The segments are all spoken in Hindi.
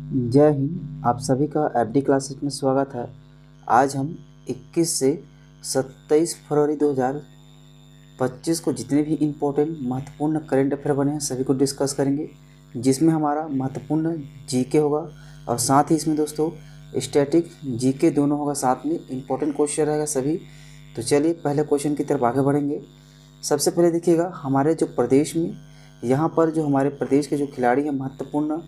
जय हिंद। आप सभी का एफडी क्लासेस में स्वागत है। आज हम 21 से 27 फरवरी 2025 को जितने भी इम्पोर्टेंट महत्वपूर्ण करंट अफेयर बने हैं सभी को डिस्कस करेंगे, जिसमें हमारा महत्वपूर्ण जीके होगा और साथ ही इसमें दोस्तों स्टैटिक जीके दोनों होगा, साथ में इम्पोर्टेंट क्वेश्चन रहेगा सभी। तो चलिए पहले क्वेश्चन की तरफ आगे बढ़ेंगे। सबसे पहले देखिएगा, हमारे जो प्रदेश में यहाँ पर जो हमारे प्रदेश के जो खिलाड़ी हैं महत्वपूर्ण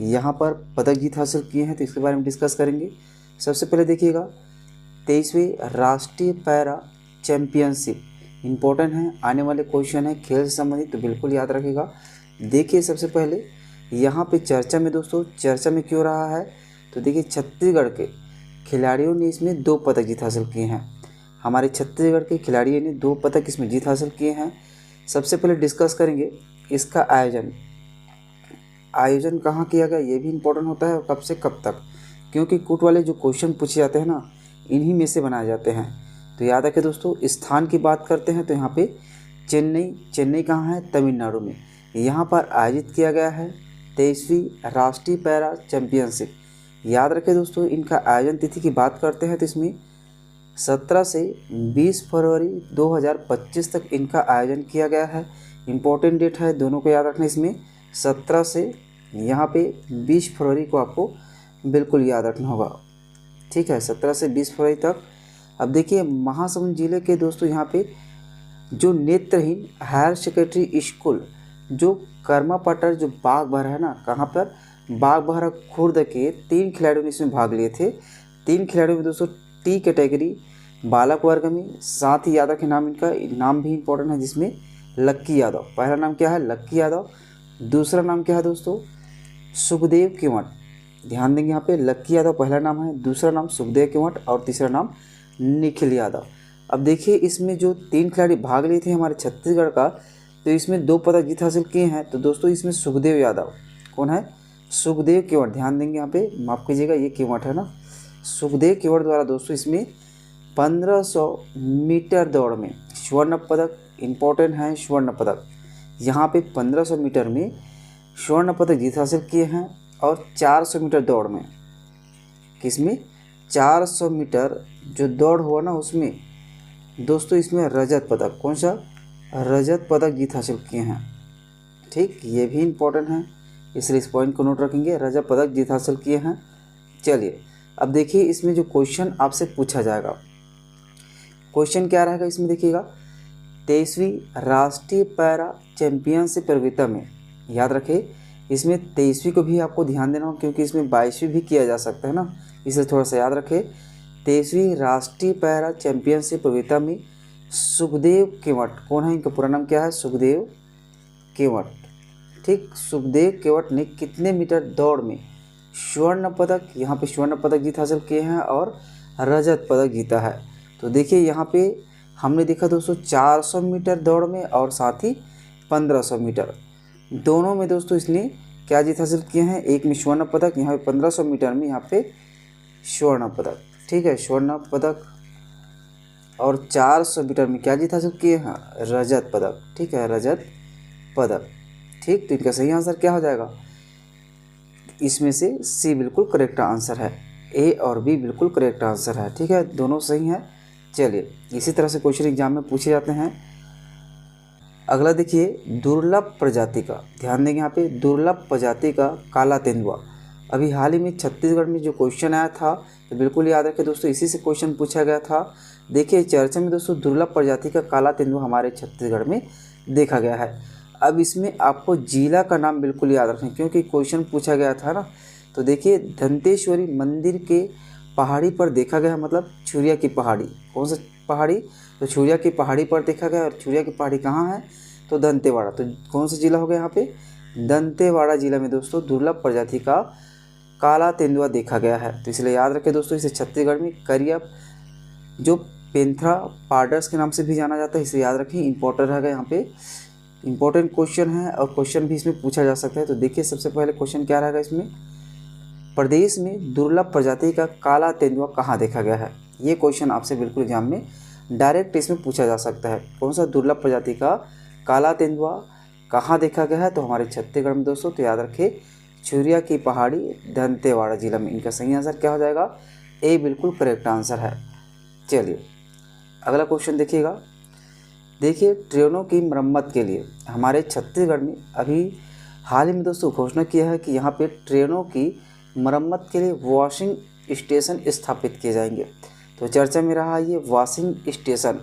यहाँ पर पदक जीत हासिल किए हैं, तो इसके बारे में डिस्कस करेंगे। सबसे पहले देखिएगा 23वीं राष्ट्रीय पैरा चैम्पियनशिप इम्पोर्टेंट है, आने वाले क्वेश्चन है खेल से संबंधित, तो बिल्कुल याद रखिएगा। देखिए सबसे पहले यहाँ पे चर्चा में दोस्तों, चर्चा में क्यों रहा है, तो देखिए छत्तीसगढ़ के खिलाड़ियों ने इसमें 2 पदक जीत हासिल किए हैं। हमारे छत्तीसगढ़ के खिलाड़ियों ने 2 पदक इसमें जीत हासिल किए हैं। सबसे पहले डिस्कस करेंगे इसका आयोजन कहाँ किया गया, ये भी इम्पोर्टेंट होता है, और कब से कब तक, क्योंकि कूट वाले जो क्वेश्चन पूछे जाते हैं ना, इन्हीं में से बनाए जाते हैं। तो याद रखें दोस्तों, स्थान की बात करते हैं तो यहाँ पे चेन्नई कहाँ है, तमिलनाडु में। यहाँ पर आयोजित किया गया है 23वीं राष्ट्रीय पैरा चैम्पियनशिप। याद रखें दोस्तों, इनका आयोजन तिथि की बात करते हैं तो इसमें 17 से 20 फरवरी 2025 तक इनका आयोजन किया गया है। इम्पोर्टेंट डेट है, दोनों को याद रखना। इसमें 17 से यहाँ पे 20 फरवरी को आपको बिल्कुल याद रखना होगा, ठीक है, 17 से 20 फरवरी तक। अब देखिए महासमुंद जिले के दोस्तों यहाँ पे जो नेत्रहीन हायर सेकेंडरी स्कूल जो कर्मापट्टर जो बागबाहरा है ना, कहाँ पर, बागबाहरा खुर्द के 3 खिलाड़ियों ने इसमें भाग लिए थे। 3 खिलाड़ियों में दोस्तों टी कैटेगरी बालक वर्ग में, साथ ही याद रखें नाम, इनका नाम भी इम्पोर्टेंट है, जिसमें लक्की यादव। पहला नाम क्या है, लक्की यादव। दूसरा नाम क्या है दोस्तों, सुखदेव केवट। ध्यान देंगे यहाँ पे, लक्की यादव पहला नाम है, दूसरा नाम सुखदेव केवट और तीसरा नाम निखिल यादव। अब देखिए इसमें जो 3 खिलाड़ी भाग लिए थे हमारे छत्तीसगढ़ का, तो इसमें 2 पदक जीत हासिल किए हैं। तो दोस्तों इसमें सुखदेव यादव कौन है, सुखदेव केवट। ध्यान देंगे यहाँ पे, माफ़ कीजिएगा ये केवट है ना, सुखदेव केवट द्वारा दोस्तों इसमें 1500 मीटर दौड़ में स्वर्ण पदक, इम्पोर्टेंट है स्वर्ण पदक। यहाँ पे 1500 मीटर में स्वर्ण पदक जीत हासिल किए हैं, और 400 मीटर दौड़ में, किसमें, 400 मीटर जो दौड़ हुआ ना उसमें दोस्तों इसमें रजत पदक, कौन सा, रजत पदक जीत हासिल किए हैं। ठीक, ये भी इम्पोर्टेंट है, इसलिए इस पॉइंट को नोट रखेंगे, रजत पदक जीत हासिल किए हैं। चलिए अब देखिए इसमें जो क्वेश्चन आपसे पूछा जाएगा, क्वेश्चन क्या रहेगा इसमें देखिएगा, 23वीं राष्ट्रीय पैरा चैंपियनशिप प्रतियोगिता में, याद रखें इसमें 23वीं को भी आपको ध्यान देना हो, क्योंकि इसमें 22वीं भी किया जा सकता है ना, इसलिए थोड़ा सा याद रखें। 23वीं राष्ट्रीय पैरा चैंपियनशिप प्रतियोगिता में सुखदेव केवट, कौन है, इनका पूरा नाम क्या है, सुखदेव केवट। ठीक, सुखदेव केवट ने कितने मीटर दौड़ में स्वर्ण पदक, यहाँ पे स्वर्ण पदक जीत हासिल किए हैं और रजत पदक जीता है। तो देखिए यहाँ पे हमने देखा दोस्तों 400 मीटर दौड़ में और साथ ही 1500 मीटर दोनों में दोस्तों इसने क्या जीत हासिल किए हैं, एक में स्वर्ण पदक, यहाँ पे 1500 मीटर में यहाँ पे स्वर्ण पदक, ठीक है, स्वर्ण पदक, और 400 मीटर में क्या जीत हासिल किए हैं, रजत पदक, ठीक है, रजत पदक। ठीक, तो इनका सही आंसर क्या हो जाएगा, इसमें से सी बिल्कुल करेक्ट आंसर है, ए और बी बिल्कुल करेक्ट आंसर है, ठीक है, दोनों सही हैं। चलिए इसी तरह से क्वेश्चन एग्जाम में पूछे जाते हैं। अगला देखिए दुर्लभ प्रजाति का, ध्यान देंगे यहाँ पे, दुर्लभ प्रजाति का काला तेंदुआ। अभी हाल ही में छत्तीसगढ़ में जो क्वेश्चन आया था, तो बिल्कुल याद रखें दोस्तों, इसी से क्वेश्चन पूछा गया था। देखिए चर्चा में दोस्तों दुर्लभ प्रजाति का काला तेंदुआ हमारे छत्तीसगढ़ में देखा गया है। अब इसमें आपको जिला का नाम बिल्कुल याद रखें, क्योंकि क्वेश्चन पूछा गया था ना। तो देखिए दंतेश्वरी मंदिर के पहाड़ी पर देखा गया, मतलब छुरिया की पहाड़ी, कौन सा पहाड़ी, तो छुरिया की पहाड़ी पर देखा गया, और छुरिया की पहाड़ी कहाँ है, तो दंतेवाड़ा। तो कौन सा जिला हो गया यहाँ पे, दंतेवाड़ा जिला में दोस्तों दुर्लभ प्रजाति का काला तेंदुआ देखा गया है। तो इसलिए याद रखें दोस्तों, इसे छत्तीसगढ़ में करिया जो पेंथ्रा पार्डर्स के नाम से भी जाना जाता है, इसे याद रखें, इंपॉर्टेंट रहेगा यहाँ पे, इंपॉर्टेंट क्वेश्चन है और क्वेश्चन भी इसमें पूछा जा सकता है। तो देखिए सबसे पहले क्वेश्चन क्या रहेगा इसमें, प्रदेश में दुर्लभ प्रजाति का काला तेंदुआ कहाँ देखा गया है, ये क्वेश्चन आपसे बिल्कुल एग्जाम में डायरेक्ट इसमें पूछा जा सकता है। कौन सा दुर्लभ प्रजाति का काला तेंदुआ कहाँ देखा गया है, तो हमारे छत्तीसगढ़ में दोस्तों। तो याद रखें चुरिया की पहाड़ी दंतेवाड़ा जिला में। इनका सही आंसर क्या हो जाएगा? ए बिल्कुल करेक्ट आंसर है। चलिए अगला क्वेश्चन देखिएगा। देखिए ट्रेनों की मरम्मत के लिए हमारे छत्तीसगढ़ में अभी हाल ही में दोस्तों घोषणा किया है कि यहाँ पे ट्रेनों की मरम्मत के लिए वॉशिंग स्टेशन स्थापित किए जाएंगे। तो चर्चा में रहा ये वॉशिंग स्टेशन।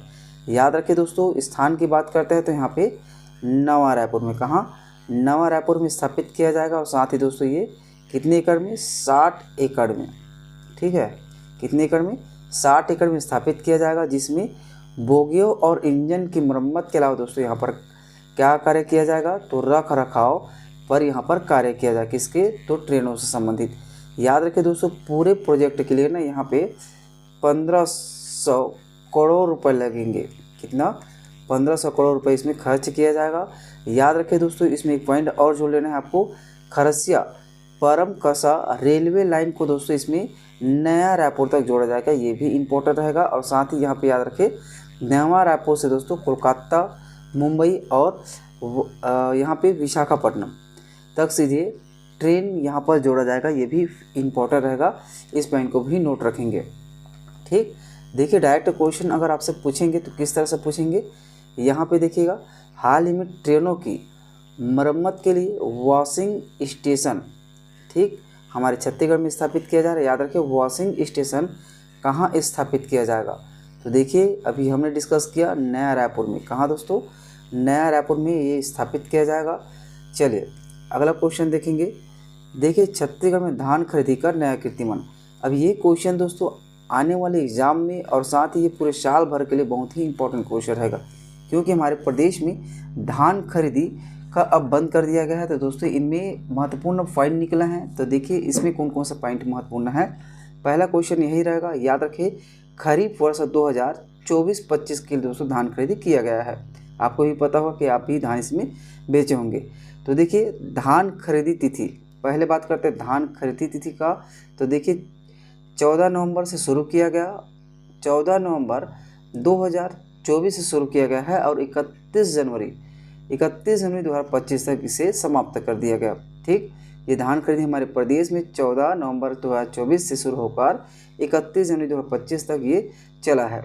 याद रखें दोस्तों, स्थान की बात करते हैं तो यहाँ पे नवा रायपुर में, कहाँ? नवा रायपुर में स्थापित किया जाएगा। और साथ ही दोस्तों ये कितने एकड़ में? 60 एकड़ में। ठीक है, कितने एकड़ में? 60 एकड़ में स्थापित किया जाएगा, जिसमें बोगियों और इंजन की मरम्मत के अलावा दोस्तों यहाँ पर क्या कार्य किया जाएगा? तो रख रखाव पर यहाँ पर कार्य किया जाए। किसके? तो ट्रेनों से संबंधित। याद रखें दोस्तों, पूरे प्रोजेक्ट के लिए ना यहाँ पे 1500 करोड़ रुपए लगेंगे। कितना? 1500 करोड़ रुपए इसमें खर्च किया जाएगा। याद रखें दोस्तों, इसमें एक पॉइंट और जोड़ लेना है आपको, खरसिया परमकसा रेलवे लाइन को दोस्तों इसमें नया रायपुर तक जोड़ा जाएगा। ये भी इम्पोर्टेंट रहेगा। और साथ ही यहाँ पे याद रखें नवा रायपुर से दोस्तों कोलकाता, मुंबई और यहाँ पे विशाखापट्टनम तक सीधे ट्रेन यहाँ पर जोड़ा जाएगा। ये भी इम्पोर्टेंट रहेगा, इस पॉइंट को भी नोट रखेंगे। ठीक, देखिए डायरेक्ट क्वेश्चन अगर आपसे पूछेंगे तो किस तरह से पूछेंगे, यहाँ पे देखिएगा, हाल ही में ट्रेनों की मरम्मत के लिए वॉशिंग स्टेशन, ठीक, हमारे छत्तीसगढ़ में स्थापित किया जा रहा है। याद रखिए वॉशिंग स्टेशन कहाँ स्थापित किया जाएगा? तो देखिए अभी हमने डिस्कस किया नया रायपुर में। कहाँ दोस्तों? नया रायपुर में ये स्थापित किया जाएगा। चलिए अगला क्वेश्चन देखेंगे। देखिए छत्तीसगढ़ में धान खरीदी का नया कीर्तिमान। अब ये क्वेश्चन दोस्तों आने वाले एग्जाम में और साथ ही ये पूरे साल भर के लिए बहुत ही इंपॉर्टेंट क्वेश्चन रहेगा, क्योंकि हमारे प्रदेश में धान खरीदी का अब बंद कर दिया गया है। तो दोस्तों इनमें महत्वपूर्ण पॉइंट निकला है। तो देखिए इसमें कौन कौन सा पॉइंट महत्वपूर्ण है। पहला क्वेश्चन यही रहेगा, याद रखिए खरीफ वर्ष 2024-25 के लिए दोस्तों धान खरीदी किया गया है। आपको भी पता होगा कि आप भी धान इसमें बेचे होंगे। तो देखिए धान खरीदी तिथि, पहले बात करते हैं धान खरीदी तिथि का। तो देखिए 14 नवंबर से शुरू किया गया, 14 नवंबर 2024 से शुरू किया गया है और 31 जनवरी 2025 तक इसे समाप्त कर दिया गया। ठीक, ये धान खरीदी हमारे प्रदेश में 14 नवंबर 2024 से शुरू होकर 31 जनवरी 2025 तक ये चला है।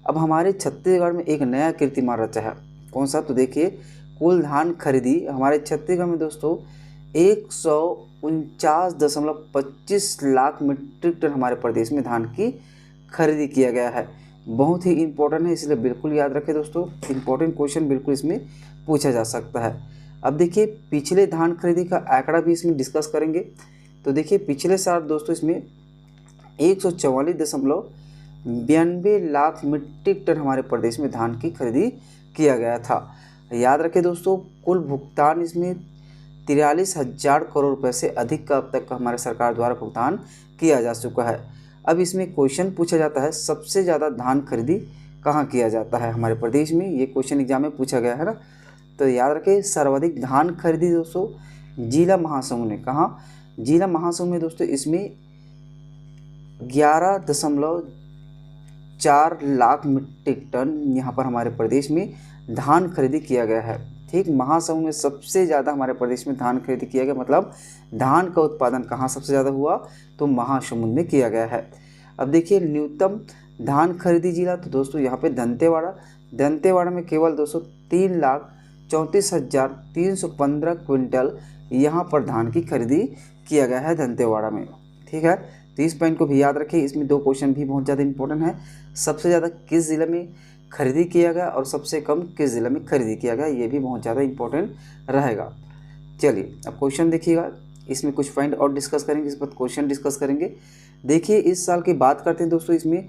अब हमारे छत्तीसगढ़ में एक नया कीर्तिमान रचा है। कौन सा? तो देखिए कुल धान खरीदी हमारे छत्तीसगढ़ में दोस्तों 149.25 लाख मीट्रिक टन हमारे प्रदेश में धान की खरीदी किया गया है। बहुत ही इंपॉर्टेंट है, इसलिए बिल्कुल याद रखें दोस्तों, इंपॉर्टेंट क्वेश्चन बिल्कुल इसमें पूछा जा सकता है। अब देखिए पिछले धान खरीदी का आंकड़ा भी इसमें डिस्कस करेंगे। तो देखिए पिछले साल दोस्तों इसमें 144.92 लाख मीट्रिक टन हमारे प्रदेश में धान की खरीदी किया गया था। याद रखें दोस्तों, कुल भुगतान इसमें 43,000 करोड़ रुपए से अधिक का अब तक हमारे सरकार द्वारा भुगतान किया जा चुका है। अब इसमें क्वेश्चन पूछा जाता है सबसे ज़्यादा धान खरीदी कहाँ किया जाता है हमारे प्रदेश में। ये क्वेश्चन एग्जाम में पूछा गया है ना। तो याद रखें सर्वाधिक धान खरीदी दोस्तों जिला महासमुंद ने। कहाँ? जिला महासमुंद में दोस्तों इसमें 11.4 लाख मीट्रिक टन यहाँ पर हमारे प्रदेश में धान खरीदी किया गया है। ठीक, महासमुंद में सबसे ज़्यादा हमारे प्रदेश में धान खरीदी किया गया, मतलब धान का उत्पादन कहाँ सबसे ज़्यादा हुआ? तो महासमुंद में किया गया है। अब देखिए न्यूनतम धान खरीदी जिला, तो दोस्तों यहाँ पे दंतेवाड़ा में केवल दोस्तों 3,34,315 क्विंटल यहाँ पर धान की खरीदी किया गया है दंतेवाड़ा में। ठीक है, तो इस पॉइंट को भी याद रखें। इसमें दो क्वेश्चन भी बहुत ज़्यादा इंपॉर्टेंट है, सबसे ज़्यादा किस ज़िले में खरीदी किया गया और सबसे कम किस ज़िले में खरीदी किया गया, ये भी बहुत ज़्यादा इंपॉर्टेंट रहेगा। चलिए अब क्वेश्चन देखिएगा, इसमें कुछ पॉइंट और डिस्कस करेंगे, इस पर क्वेश्चन डिस्कस करेंगे। देखिए इस साल की बात करते हैं दोस्तों, इसमें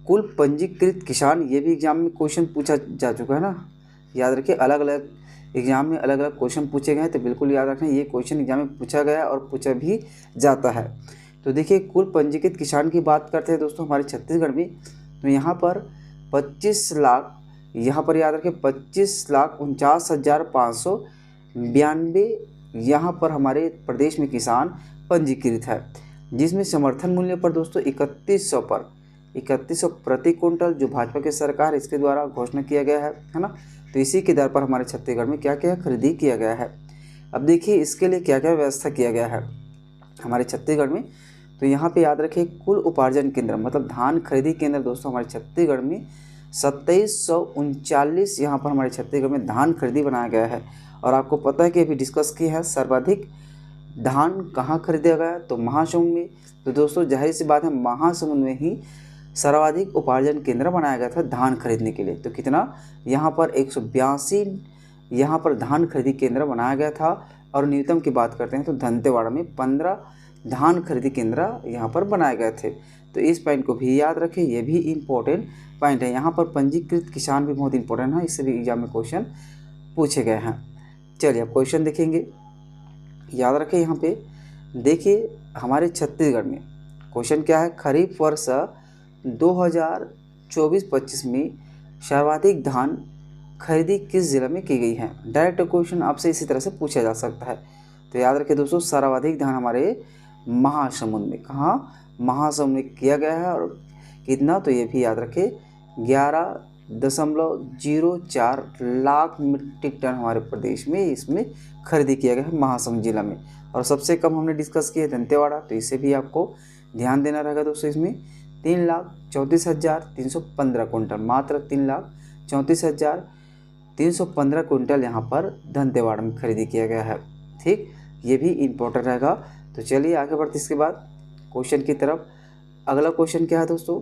कुल पंजीकृत किसान, ये भी एग्जाम में क्वेश्चन पूछा जा चुका है ना। याद रखिए अलग अलग एग्जाम में अलग अलग क्वेश्चन पूछे गए हैं, तो बिल्कुल याद रखें ये क्वेश्चन एग्जाम में पूछा गया और पूछा भी जाता है। तो देखिए कुल पंजीकृत किसान की बात करते हैं दोस्तों हमारे छत्तीसगढ़ में, तो यहाँ पर 25 लाख, यहाँ पर याद रखें 25,49,592 यहाँ पर हमारे प्रदेश में किसान पंजीकृत है, जिसमें समर्थन मूल्य पर दोस्तों 3100 प्रति क्विंटल जो भाजपा की सरकार इसके द्वारा घोषणा किया गया है ना। तो इसी के दर पर हमारे छत्तीसगढ़ में क्या क्या खरीदी किया गया है। अब देखिए इसके लिए क्या क्या व्यवस्था किया गया है हमारे छत्तीसगढ़ में। तो यहाँ पे याद रखिए कुल उपार्जन केंद्र मतलब धान खरीदी केंद्र दोस्तों हमारे छत्तीसगढ़ में 2739 यहाँ पर हमारे छत्तीसगढ़ में धान खरीदी बनाया गया है। और आपको पता है कि अभी डिस्कस किए हैं सर्वाधिक धान कहाँ खरीदा गया, तो महासमुंद में। तो दोस्तों जाहिर सी बात है महासमुंद में ही सर्वाधिक उपार्जन केंद्र बनाया गया था धान खरीदने के लिए। तो कितना यहाँ पर 182 यहाँ पर धान खरीदी केंद्र बनाया गया था। और न्यूनतम की बात करते हैं तो दंतेवाड़ा में 15 धान खरीदी केंद्र यहाँ पर बनाए गए थे। तो इस पॉइंट को भी याद रखें, ये भी इम्पोर्टेंट पॉइंट है। यहाँ पर पंजीकृत किसान भी बहुत इंपॉर्टेंट है, इससे भी एग्जाम में क्वेश्चन पूछे गए हैं। चलिए अब क्वेश्चन देखेंगे, याद रखें। यहाँ पे देखिए हमारे छत्तीसगढ़ में क्वेश्चन क्या है, खरीफ वर्ष 2024-25 में सर्वाधिक धान खरीदी किस जिले में की गई है। डायरेक्ट क्वेश्चन आपसे इसी तरह से पूछा जा सकता है। तो याद रखें दोस्तों सर्वाधिक धान हमारे महासमुंद में, कहाँ महासमुंद में किया गया है। और कितना, तो ये भी याद रखें 11.04 लाख मीट्रिक टन हमारे प्रदेश में इसमें खरीदी किया गया है महासमुंद जिला में। और सबसे कम हमने डिस्कस किया दंतेवाड़ा, तो इसे भी आपको ध्यान देना रहेगा दोस्तों। इसमें 3,34,315 कुंटल, मात्र 3,34,315 कुंटल यहाँ पर दंतेवाड़ा में खरीदी किया गया है। ठीक, ये भी इम्पोर्टेंट रहेगा। तो चलिए आगे बढ़ते इसके बाद क्वेश्चन की तरफ। अगला क्वेश्चन क्या है दोस्तों,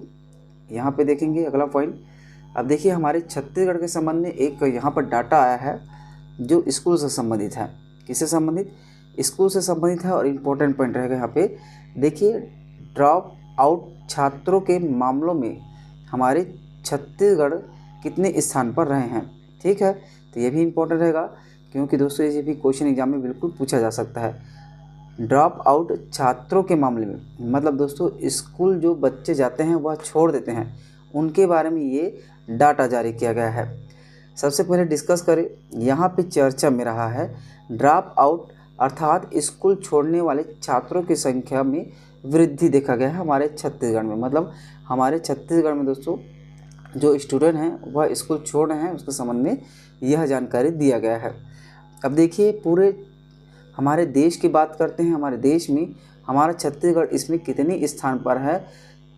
यहाँ पे देखेंगे अगला पॉइंट। अब देखिए हमारे छत्तीसगढ़ के संबंध में एक यहाँ पर डाटा आया है जो स्कूल से संबंधित है। किससे संबंधित, स्कूल से संबंधित है। और इम्पोर्टेंट पॉइंट रहेगा यहाँ पे, देखिए ड्रॉप आउट छात्रों के मामलों में हमारे छत्तीसगढ़ कितने स्थान पर रहे हैं। ठीक है, तो ये भी इम्पोर्टेंट रहेगा क्योंकि दोस्तों ये भी क्वेश्चन एग्जाम में बिल्कुल पूछा जा सकता है। ड्रॉप आउट छात्रों के मामले में मतलब दोस्तों स्कूल जो बच्चे जाते हैं वह छोड़ देते हैं, उनके बारे में ये डाटा जारी किया गया है। सबसे पहले डिस्कस करें, यहाँ पे चर्चा में रहा है ड्रॉप आउट अर्थात स्कूल छोड़ने वाले छात्रों की संख्या में वृद्धि देखा गया है हमारे छत्तीसगढ़ में। मतलब हमारे छत्तीसगढ़ में दोस्तों जो स्टूडेंट हैं वह स्कूल छोड़ रहे हैं, उसके संबंध में यह जानकारी दिया गया है। अब देखिए पूरे हमारे देश की बात करते हैं, हमारे देश में हमारा छत्तीसगढ़ इसमें कितने स्थान पर है।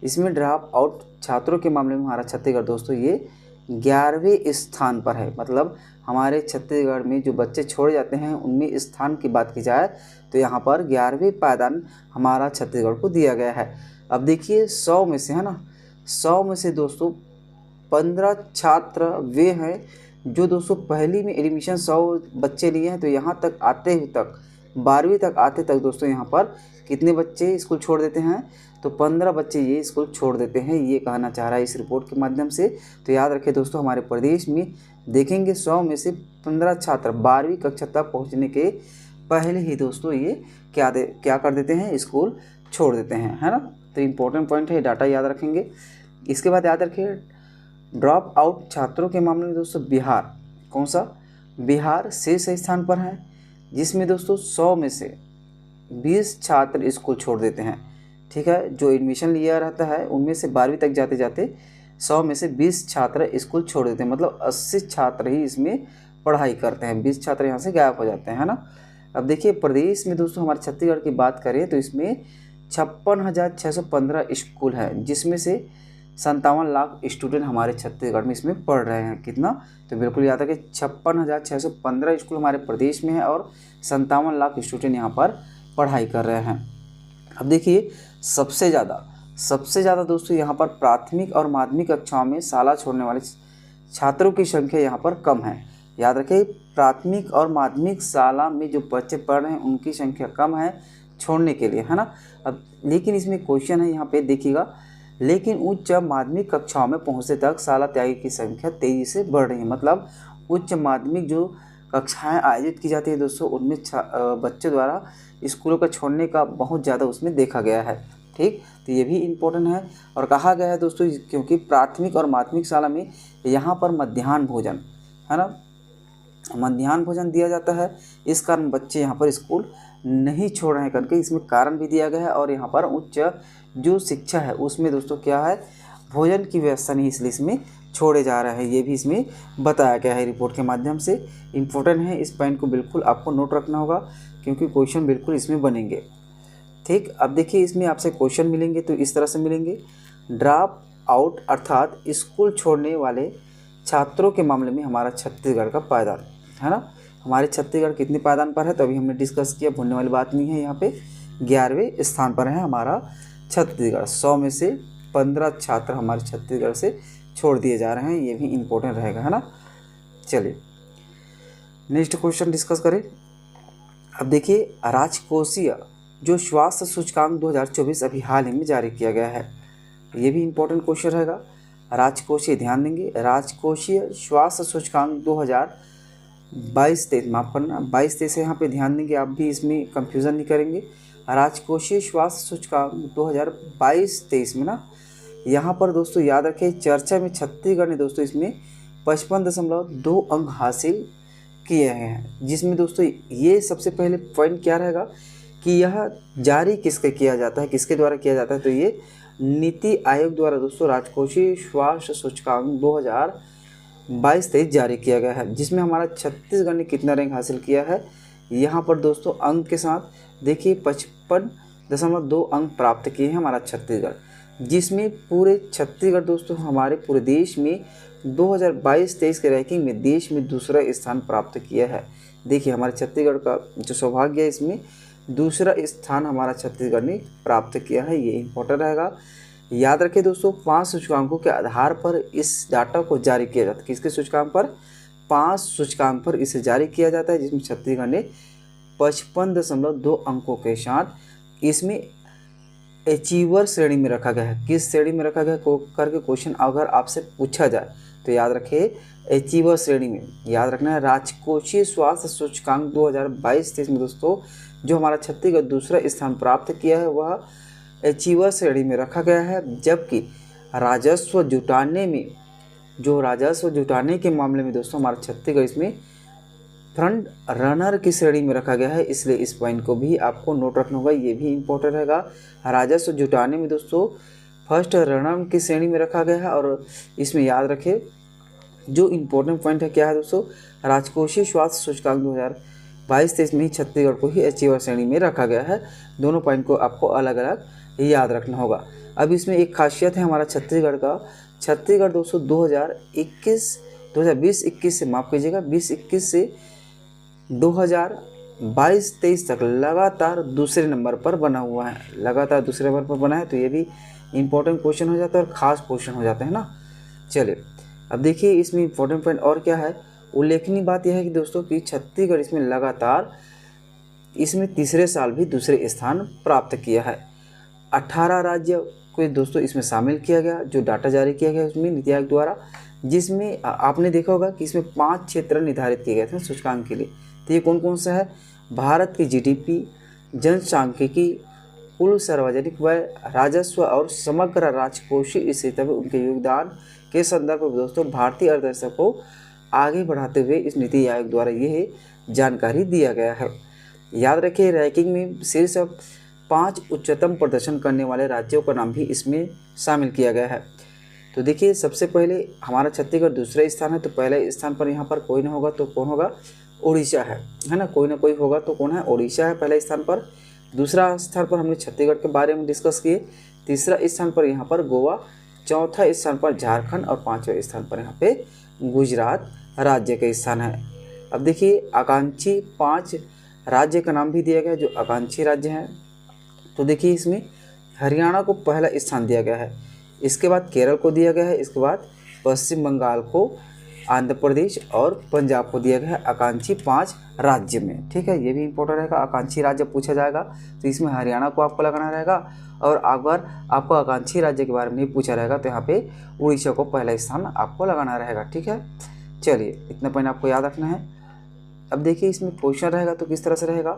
इसमें ड्रॉप आउट छात्रों के मामले में हमारा छत्तीसगढ़ दोस्तों ये 11वें स्थान पर है। मतलब हमारे छत्तीसगढ़ में जो बच्चे छोड़ जाते हैं उनमें स्थान की बात की जाए तो यहाँ पर 11वें पायदान हमारा छत्तीसगढ़ को दिया गया है। अब देखिए 100 में से है ना, 100 में से दोस्तों 15 छात्र वे हैं जो दोस्तों पहली में एडमिशन 100 बच्चे लिए हैं। तो यहाँ तक आते हुए तक 12वीं तक आते तक दोस्तों यहाँ पर कितने बच्चे स्कूल छोड़ देते हैं, तो 15 बच्चे ये स्कूल छोड़ देते हैं, ये कहना चाह रहा है इस रिपोर्ट के माध्यम से। तो याद रखें दोस्तों हमारे प्रदेश में देखेंगे 100 में से 15 छात्र 12वीं कक्षा तक पहुँचने के पहले ही दोस्तों ये क्या कर देते हैं, स्कूल छोड़ देते हैं, है ना। तो इम्पोर्टेंट पॉइंट है, डाटा याद रखेंगे। इसके बाद याद रखिए ड्रॉप आउट छात्रों के मामले में दोस्तों बिहार, कौन सा, बिहार शीर्ष स्थान पर है जिसमें दोस्तों 100 में से 20 छात्र स्कूल छोड़ देते हैं। ठीक है, जो एडमिशन लिया रहता है उनमें से 12वीं तक जाते जाते 100 में से 20 छात्र स्कूल छोड़ देते हैं। मतलब 80 छात्र ही इसमें पढ़ाई करते हैं, 20 छात्र यहाँ से गायब हो जाते हैं, है ना। अब देखिए प्रदेश में दोस्तों हमारे छत्तीसगढ़ की बात करें तो इसमें 56,615 स्कूल हैं, जिसमें से 57 लाख स्टूडेंट हमारे छत्तीसगढ़ में इसमें पढ़ रहे हैं। कितना, तो बिल्कुल याद है कि 56,615 स्कूल हमारे प्रदेश में है और 57 लाख स्टूडेंट यहाँ पर पढ़ाई कर रहे हैं। अब देखिए सबसे ज़्यादा दोस्तों यहाँ पर प्राथमिक और माध्यमिक कक्षाओं में शाला छोड़ने वाले छात्रों की संख्या यहाँ पर कम है। याद रखें प्राथमिक और माध्यमिक शाला में जो बच्चे पढ़ रहे हैं उनकी संख्या कम है छोड़ने के लिए, है ना। अब लेकिन इसमें क्वेश्चन है यहाँ पे देखिएगा, लेकिन उच्च माध्यमिक कक्षाओं में पहुँचने तक शाला त्यागी की संख्या तेज़ी से बढ़ रही है। मतलब उच्च माध्यमिक जो कक्षाएं आयोजित की जाती है दोस्तों उनमें बच्चों द्वारा स्कूलों का छोड़ने का बहुत ज़्यादा उसमें देखा गया है। ठीक, तो ये भी इम्पोर्टेंट है। और कहा गया है दोस्तों क्योंकि प्राथमिक और माध्यमिक शाला में यहाँ पर मध्याह्न भोजन, है ना, मध्याह्न भोजन दिया जाता है, इस कारण बच्चे यहाँ पर स्कूल नहीं छोड़ रहे हैं करके इसमें कारण भी दिया गया है। और यहाँ पर उच्च जो शिक्षा है उसमें दोस्तों क्या है, भोजन की व्यवस्था नहीं, इसलिए इसमें छोड़े जा रहे हैं, ये भी इसमें बताया गया है रिपोर्ट के माध्यम से। इम्पोर्टेंट है, इस पॉइंट को बिल्कुल आपको नोट रखना होगा क्योंकि क्वेश्चन बिल्कुल इसमें बनेंगे। ठीक, अब देखिए इसमें आपसे क्वेश्चन मिलेंगे तो इस तरह से मिलेंगे। ड्रॉप आउट अर्थात स्कूल छोड़ने वाले छात्रों के मामले में हमारा छत्तीसगढ़ का पायदान है ना, हमारे छत्तीसगढ़ कितने पायदान पर है तो अभी हमने डिस्कस किया, भूलने वाली बात नहीं है। यहाँ पे 11वें स्थान पर है हमारा छत्तीसगढ़। 100 में से 15 छात्र हमारे छत्तीसगढ़ से छोड़ दिए जा रहे हैं, ये भी इम्पोर्टेंट रहेगा, है ना। चलिए नेक्स्ट क्वेश्चन डिस्कस करें। अब देखिए राजकोषीय जो स्वास्थ्य सूचकांक 2024 अभी हाल ही में जारी किया गया है, ये भी इम्पोर्टेंट क्वेश्चन रहेगा। राजकोषीय, ध्यान देंगे, राजकोषीय स्वास्थ्य सूचकांक 2022-23, माफ करना 22-23 यहाँ पे ध्यान देंगे, आप भी इसमें कंफ्यूजन नहीं करेंगे। राजकोषीय स्वास्थ्य सूचकांक 2022-23 में ना, यहाँ पर दोस्तों याद रखें चर्चा में छत्तीसगढ़ ने दोस्तों इसमें 55.2 अंक हासिल किए हैं, जिसमें दोस्तों ये सबसे पहले पॉइंट क्या रहेगा कि यह जारी किसके किया जाता है, किसके द्वारा किया जाता है, तो ये नीति आयोग द्वारा दोस्तों राजकोषीय स्वास्थ्य सूचकांक 2022-23 जारी किया गया है, जिसमें हमारा छत्तीसगढ़ ने कितना रैंक हासिल किया है, यहाँ पर दोस्तों अंक के साथ देखिए 55.2 अंक प्राप्त किए हैं हमारा छत्तीसगढ़, जिसमें पूरे छत्तीसगढ़ दोस्तों हमारे पूरे देश में 2022-23 के रैंकिंग में देश में दूसरा स्थान प्राप्त किया है। देखिए हमारे छत्तीसगढ़ का जो सौभाग्य है, इसमें दूसरा स्थान हमारा छत्तीसगढ़ ने प्राप्त किया है, ये इम्पोर्टेंट रहेगा। याद रखें दोस्तों 5 सूचकांकों के आधार पर इस डाटा को जारी किया जाता है। किसके सूचकांक पर? 5 सूचकांक पर इसे जारी किया जाता है, जिसमें छत्तीसगढ़ ने 55.2 अंकों के साथ इसमें अचीवर श्रेणी में रखा गया है। किस श्रेणी में रखा गया करके क्वेश्चन अगर आपसे पूछा जाए तो याद रखिए अचीवर श्रेणी में। याद रखना है राजकोषीय स्वास्थ्य सूचकांक 2022-23 में दोस्तों जो हमारा छत्तीसगढ़ दूसरा स्थान प्राप्त किया है वह अचीवर श्रेणी में रखा गया है, जबकि राजस्व जुटाने के मामले में दोस्तों हमारा छत्तीसगढ़ इसमें फ्रंट रनर की श्रेणी में रखा गया है। इसलिए इस पॉइंट को भी आपको नोट रखना होगा, ये भी इम्पोर्टेंट रहेगा। राजस्व जुटाने में दोस्तों फर्स्ट रनर की श्रेणी में रखा गया है, और इसमें याद रखें जो इम्पोर्टेंट पॉइंट है क्या है दोस्तों, राजकोषीय स्वास्थ्य सूचकांक 2022-23 में ही छत्तीसगढ़ को ही अचीवर श्रेणी में रखा गया है। दोनों पॉइंट को आपको अलग अलग याद रखना होगा। अब इसमें एक खासियत है हमारा छत्तीसगढ़ का, छत्तीसगढ़ दोस्तों 2020-21 से माफ़ कीजिएगा 2021 से 2022-23 तक लगातार दूसरे नंबर पर बना हुआ है, लगातार दूसरे नंबर पर बना है। तो ये भी इम्पोर्टेंट क्वेश्चन हो जाता है और ख़ास क्वेश्चन हो जाते हैं ना। चलिए अब देखिए इसमें इम्पोर्टेंट पॉइंट और क्या है। उल्लेखनीय बात यह है कि दोस्तों कि छत्तीसगढ़ इसमें लगातार तीसरे साल भी दूसरे स्थान प्राप्त किया है। 18 राज्य को दोस्तों इसमें शामिल किया गया, जो डाटा जारी किया गया उसमें नीति आयोग द्वारा, जिसमें आपने देखा होगा कि इसमें 5 क्षेत्र निर्धारित किए गए थे सूचकांक के लिए। तो ये कौन कौन सा है? भारत की जीडीपी, जनसांख्यिकी, कुल सार्वजनिक व्यय, राजस्व और समग्र राजकोषीय स्थिति में उनके योगदान के संदर्भ में दोस्तों भारतीय अर्थव्यवस्था को आगे बढ़ाते हुए इस नीति आयोग द्वारा यह जानकारी दिया गया है। याद रखिए रैंकिंग में शीर्ष 5 उच्चतम प्रदर्शन करने वाले राज्यों का नाम भी इसमें शामिल किया गया है। तो देखिए सबसे पहले हमारा छत्तीसगढ़ दूसरा स्थान है, तो पहले स्थान पर यहाँ पर कोई ना होगा तो कौन होगा? उड़ीसा है ना, कोई ना कोई होगा तो कौन है? उड़ीसा है पहले स्थान पर। दूसरा स्थान पर हमने छत्तीसगढ़ के बारे में डिस्कस किए। तीसरा स्थान पर यहाँ पर गोवा, चौथा स्थान पर झारखंड और 5वें स्थान पर यहाँ पे गुजरात राज्य का स्थान है। अब देखिए आकांक्षी 5 राज्य का नाम भी दिया गया जो आकांक्षी राज्य हैं। तो देखिए इसमें हरियाणा को पहला स्थान दिया गया है, इसके बाद केरल को दिया गया है, इसके बाद पश्चिम बंगाल को, आंध्र प्रदेश और पंजाब को दिया गया है आकांक्षी 5 राज्य में। ठीक है, ये भी इंपॉर्टेंट रहेगा। आकांक्षी राज्य पूछा जाएगा तो इसमें हरियाणा को आपको लगाना रहेगा, और अगर आपको आकांक्षी राज्य के बारे में नहीं पूछा रहेगा तो यहाँ पे उड़ीसा को पहला स्थान आपको लगाना रहेगा। ठीक है, चलिए इतना पॉइंट आपको याद रखना है। अब देखिए इसमें क्वेश्चन रहेगा तो किस तरह से रहेगा,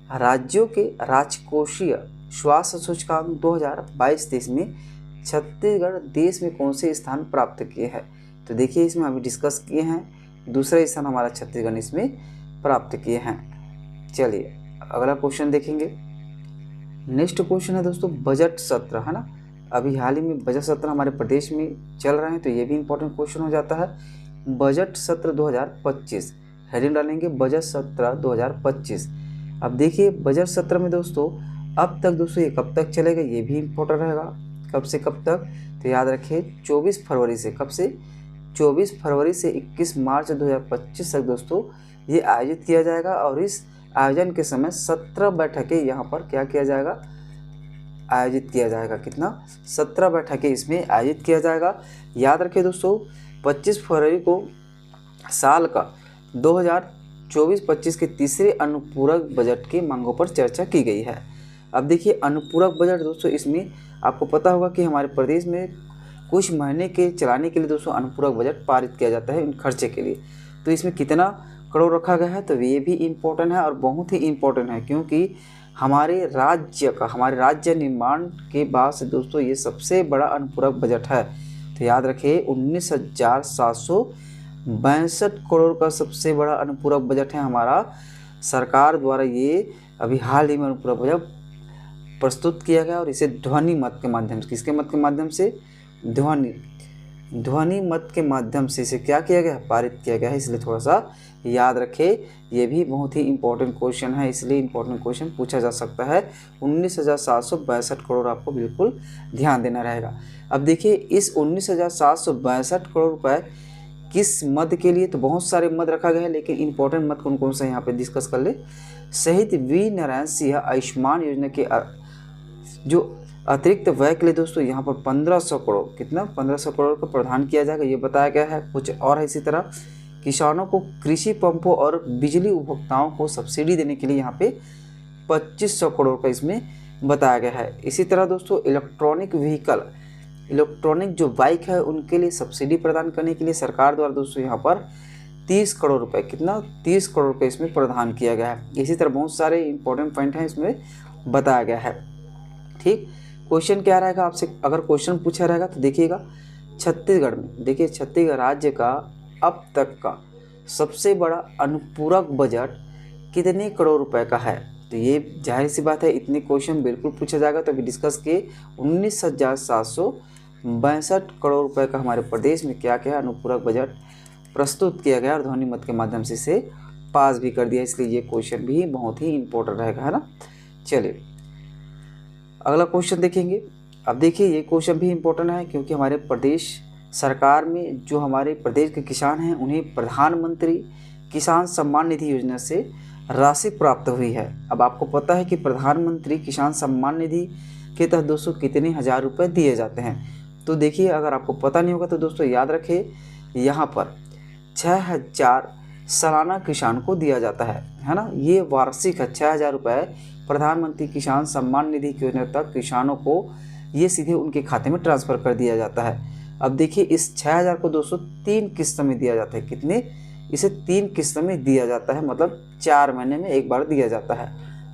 राज्यों के राजकोषीय स्वास्थ्य सूचकांक 2022-23 में छत्तीसगढ़ देश में कौन से स्थान प्राप्त किए हैं? तो देखिए इसमें अभी डिस्कस किए हैं, दूसरा स्थान हमारा छत्तीसगढ़ ने इसमें प्राप्त किए हैं। चलिए अगला क्वेश्चन देखेंगे। नेक्स्ट क्वेश्चन है दोस्तों बजट सत्र, है ना। अभी हाल ही में बजट सत्र हमारे प्रदेश में चल रहे हैं, तो ये भी इम्पोर्टेंट क्वेश्चन हो जाता है। बजट सत्र 2025, हेडिंग डालेंगे बजट सत्र 2025। अब देखिए बजट सत्र में दोस्तों अब तक दोस्तों ये कब तक चलेगा, ये भी इम्पोर्टेंट रहेगा। कब से कब तक, तो याद रखिए 24 फरवरी से, कब से 24 फरवरी से 21 मार्च 2025 तक दोस्तों ये आयोजित किया जाएगा। और इस आयोजन के समय 17 बैठकें यहाँ पर क्या किया जाएगा, आयोजित किया जाएगा। कितना, 17 बैठकें इसमें आयोजित किया जाएगा। याद रखिए दोस्तों 25 फरवरी को साल का 2024-25 के तीसरे अनुपूरक बजट की मांगों पर चर्चा की गई है। अब देखिए अनुपूरक बजट दोस्तों, इसमें आपको पता होगा कि हमारे प्रदेश में कुछ महीने के चलाने के लिए दोस्तों अनुपूरक बजट पारित किया जाता है इन खर्चे के लिए। तो इसमें कितना करोड़ रखा गया है, तो ये भी इम्पोर्टेंट है और बहुत ही इम्पोर्टेंट है, क्योंकि हमारे राज्य निर्माण के बाद से दोस्तों ये सबसे बड़ा अनुपूरक बजट है। तो याद रखिए 19,762 करोड़ का सबसे बड़ा अनुपूरक बजट है हमारा। सरकार द्वारा ये अभी हाल ही में अनुपूरक बजट प्रस्तुत किया गया और इसे ध्वनि मत के माध्यम से, किसके मत के माध्यम से, ध्वनि मत के माध्यम से इसे क्या किया गया, पारित किया गया है। इसलिए थोड़ा सा याद रखें, ये भी बहुत ही इंपॉर्टेंट क्वेश्चन है, इसलिए इंपॉर्टेंट क्वेश्चन पूछा जा सकता है। 19,762 करोड़ आपको बिल्कुल ध्यान देना रहेगा। अब देखिए इस 19,762 करोड़ रुपए किस मद के लिए, तो बहुत सारे मद रखा गया है, लेकिन इंपॉर्टेंट मद कौन कौन सा यहाँ पे डिस्कस कर ले। शहीद वीर नारायण सिंह आयुष्मान योजना के जो अतिरिक्त व्यय के लिए दोस्तों यहाँ पर 1500 करोड़, कितना, 1500 करोड़ का प्रावधान किया जाएगा, ये बताया गया है। कुछ और है इसी तरह किसानों को कृषि पंपों और बिजली उपभोक्ताओं को सब्सिडी देने के लिए यहाँ पे 2500 करोड़ का इसमें बताया गया है। इसी तरह दोस्तों इलेक्ट्रॉनिक जो बाइक है उनके लिए सब्सिडी प्रदान करने के लिए सरकार द्वारा दोस्तों यहाँ पर 30 करोड़ रुपए, कितना, 30 करोड़ रुपए इसमें प्रदान किया गया है। इसी तरह बहुत सारे इंपॉर्टेंट पॉइंट हैं इसमें बताया गया है। ठीक, क्वेश्चन क्या रहेगा आपसे, अगर क्वेश्चन पूछा रहेगा तो देखिएगा छत्तीसगढ़ में, देखिए छत्तीसगढ़ राज्य का अब तक का सबसे बड़ा अनुपूरक बजट कितने करोड़ रुपए का है, तो ये जाहिर सी बात है इतने क्वेश्चन बिल्कुल पूछा जाएगा। तो अभी डिस्कस किए 19,762 करोड़ रुपए का हमारे प्रदेश में क्या क्या अनुपूरक बजट प्रस्तुत किया गया और ध्वनि मत के माध्यम से इसे पास भी कर दिया, इसलिए ये क्वेश्चन भी बहुत ही इंपॉर्टेंट रहेगा, है ना। चलिए अगला क्वेश्चन देखेंगे। अब देखिए ये क्वेश्चन भी इम्पोर्टेंट है, क्योंकि हमारे प्रदेश सरकार में जो हमारे प्रदेश के किसान हैं उन्हें प्रधानमंत्री किसान सम्मान निधि योजना से राशि प्राप्त हुई है। अब आपको पता है कि प्रधानमंत्री किसान सम्मान निधि के तहत दोस्तों कितने हज़ार रुपये दिए जाते हैं। तो देखिए अगर आपको पता नहीं होगा तो दोस्तों याद रखें, यहाँ पर 6,000 सालाना किसान को दिया जाता है ना। ये वार्षिक है, 6,000 रुपये प्रधानमंत्री किसान सम्मान निधि की योजना तक किसानों को ये सीधे उनके खाते में ट्रांसफ़र कर दिया जाता है। अब देखिए इस 6,000 को दोस्तों 3 किस्त में दिया जाता है, कितने, इसे 3 किस्त में दिया जाता है, मतलब 4 महीने में एक बार दिया जाता है।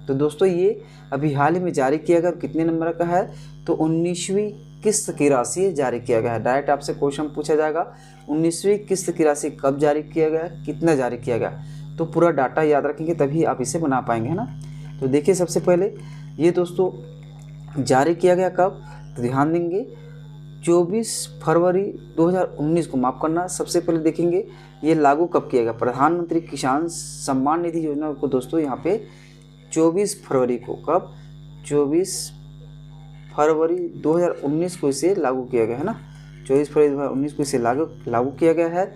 तो दोस्तों ये अभी हाल ही में जारी किया गया, कितने नंबर का है, तो 19वीं किस्त की राशि जारी किया गया है। डायरेक्ट आपसे क्वेश्चन पूछा जाएगा 19वीं किस्त की राशि कब जारी किया गया, कितना जारी किया गया, तो पूरा डाटा याद रखेंगे तभी आप इसे बना पाएंगे, है ना। तो देखिए सबसे पहले ये दोस्तों जारी किया गया कब, तो ध्यान देंगे 24 फरवरी 2019 को, माफ़ करना, सबसे पहले देखेंगे ये लागू कब किया गया। प्रधानमंत्री किसान सम्मान निधि योजना को दोस्तों यहाँ पे 24 फरवरी को, कब, 24 फरवरी 2019 को इसे लागू किया गया है ना। 24 फरवरी 2019 को इसे लागू किया गया है,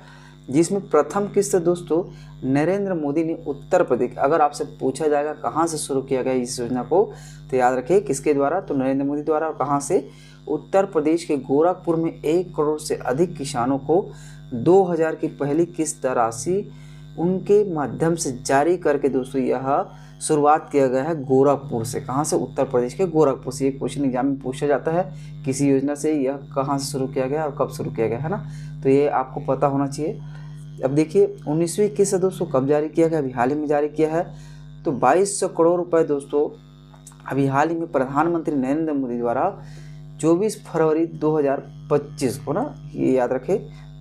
जिसमें प्रथम किस्त दोस्तों नरेंद्र मोदी ने उत्तर प्रदेश, अगर आपसे पूछा जाएगा कहाँ से शुरू किया गया इस योजना को, तो याद रखिए किसके द्वारा, तो नरेंद्र मोदी द्वारा। और कहाँ से, उत्तर प्रदेश के गोरखपुर में 1 करोड़ से अधिक किसानों को 2,000 की पहली किस्त राशि उनके माध्यम से जारी करके दोस्तों यह शुरुआत किया गया है गोरखपुर से। कहाँ से, उत्तर प्रदेश के गोरखपुर से। ये क्वेश्चन एग्जाम में पूछा जाता है किसी योजना से यह कहाँ से शुरू किया गया और कब शुरू किया गया, है ना। तो ये आपको पता होना चाहिए। अब देखिए 19वीं किस्त दोस्तों कब जारी किया गया, अभी हाल ही में जारी किया है, तो 2200 करोड़ रुपए दोस्तों अभी हाल ही में प्रधानमंत्री नरेंद्र मोदी द्वारा 24 फरवरी 2025 को ना, ये याद रखें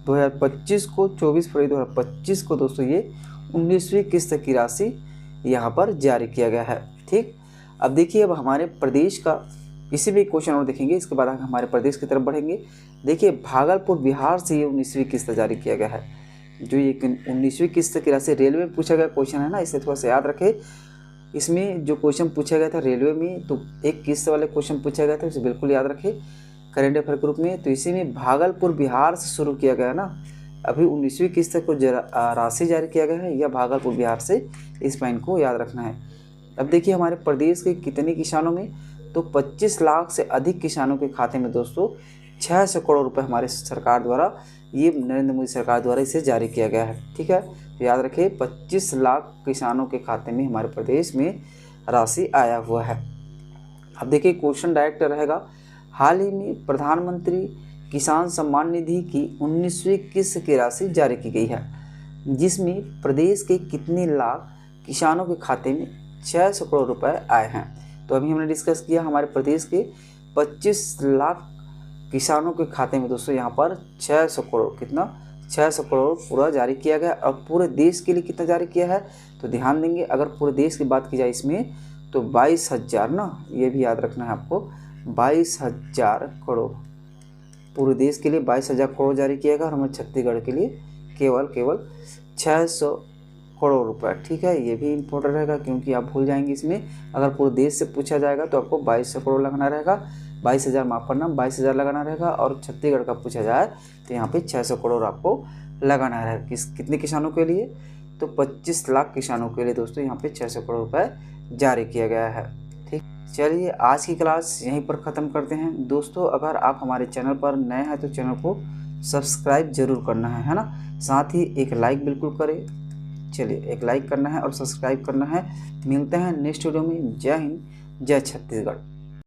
2025 को, 24 फरवरी 2025 को दोस्तों ये 19वीं किस्त की राशि यहाँ पर जारी किया गया है। ठीक, अब देखिए अब हमारे प्रदेश का इसी में एक क्वेश्चन और देखेंगे, इसके बाद हमारे प्रदेश की तरफ बढ़ेंगे। देखिए भागलपुर बिहार से ये 19वीं किस्त जारी किया गया है। जो ये 19वीं किस्त की राशि रेलवे में पूछा गया क्वेश्चन है ना, इसे थोड़ा सा याद रखें। इसमें जो क्वेश्चन पूछा गया था रेलवे में, तो एक किस्त वाले क्वेश्चन पूछा गया था, उसे बिल्कुल याद रखें करेंट अफेयर के रूप में। तो इसी में भागलपुर बिहार से शुरू किया गया ना, अभी 19वीं किस्त को राशि जारी किया गया है, या भागलपुर बिहार से, इस पॉइंट को याद रखना है। अब देखिए हमारे प्रदेश के कितने किसानों में, तो 25 लाख से अधिक किसानों के खाते में दोस्तों 600 करोड़ रुपए हमारे सरकार द्वारा, ये नरेंद्र मोदी सरकार द्वारा इसे जारी किया गया है। ठीक है, तो याद रखें 25 लाख किसानों के खाते में हमारे प्रदेश में राशि आया हुआ है। अब देखिए क्वेश्चन डायरेक्ट रहेगा, हाल ही में प्रधानमंत्री किसान सम्मान निधि की 19वीं किस्त की राशि जारी की गई है, जिसमें प्रदेश के कितने लाख किसानों के खाते में 600 करोड़ रुपए आए हैं। तो अभी हमने डिस्कस किया हमारे प्रदेश के 25 लाख किसानों के खाते में दोस्तों यहाँ पर 600 करोड़, कितना 600 करोड़ पूरा जारी किया गया। और पूरे देश के लिए कितना जारी किया है, तो ध्यान देंगे अगर पूरे देश की बात की जाए इसमें, तो 22,000 ना, ये भी याद रखना है आपको, 22,000 करोड़ पूरे देश के लिए 22,000 करोड़ जारी किया गया। और हमारे छत्तीसगढ़ के लिए केवल 600 करोड़ रुपए। ठीक है, ये भी इम्पोर्टेंट रहेगा क्योंकि आप भूल जाएंगे इसमें, अगर पूरे देश से पूछा जाएगा तो आपको 2200 करोड़ लगाना रहेगा, 22,000 माफ करना, 22,000 लगाना रहेगा। और छत्तीसगढ़ का पूछा जाए तो यहाँ पे 600 करोड़ आपको लगाना रहेगा। कितने किसानों के लिए, तो 25 लाख किसानों के लिए दोस्तों यहाँ पे 600 करोड़ रुपए जारी किया गया है। ठीक, चलिए आज की क्लास यहीं पर ख़त्म करते हैं दोस्तों। अगर आप हमारे चैनल पर नए हैं तो चैनल को सब्सक्राइब जरूर करना है ना, साथ ही एक लाइक बिल्कुल करें। चलिए एक लाइक करना है और सब्सक्राइब करना है। मिलते हैं नेक्स्ट वीडियो में। जय हिंद, जय छत्तीसगढ़।